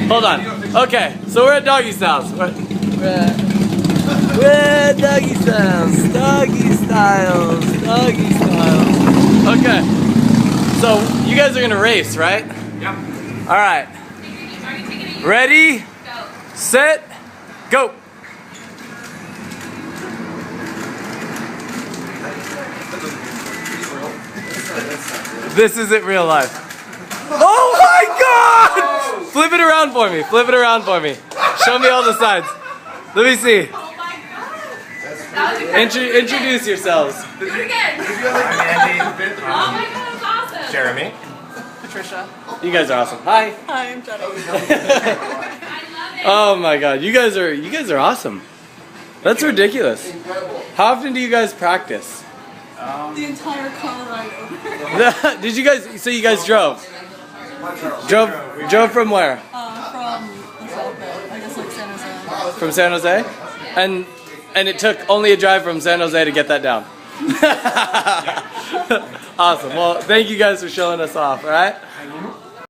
Hold on. Okay, so we're at Doggie Stylez. We're at Doggie Stylez. Doggie Stylez. Doggie Stylez. Okay. So you guys are gonna race, right? Yep. All right. Ready, set, go. This isn't real life. Oh my God! Flip it around for me. Flip it around for me. Show me all the sides. Let me see. Oh my God. Introduce yourselves. Do it again. I'm Andy. Oh my God, that's awesome. Jeremy. Patricia. You guys are awesome. Hi. Hi, I'm Jenny. I love it. Oh my God, you guys are awesome. That's ridiculous. How often do you guys practice? The entire car ride over. Did you guys? So you guys drove? Drove from where? From the South Bay. I guess like San Jose. From San Jose? And it took only a drive from San Jose to get that down. Awesome. Well, thank you guys for showing us off. All right.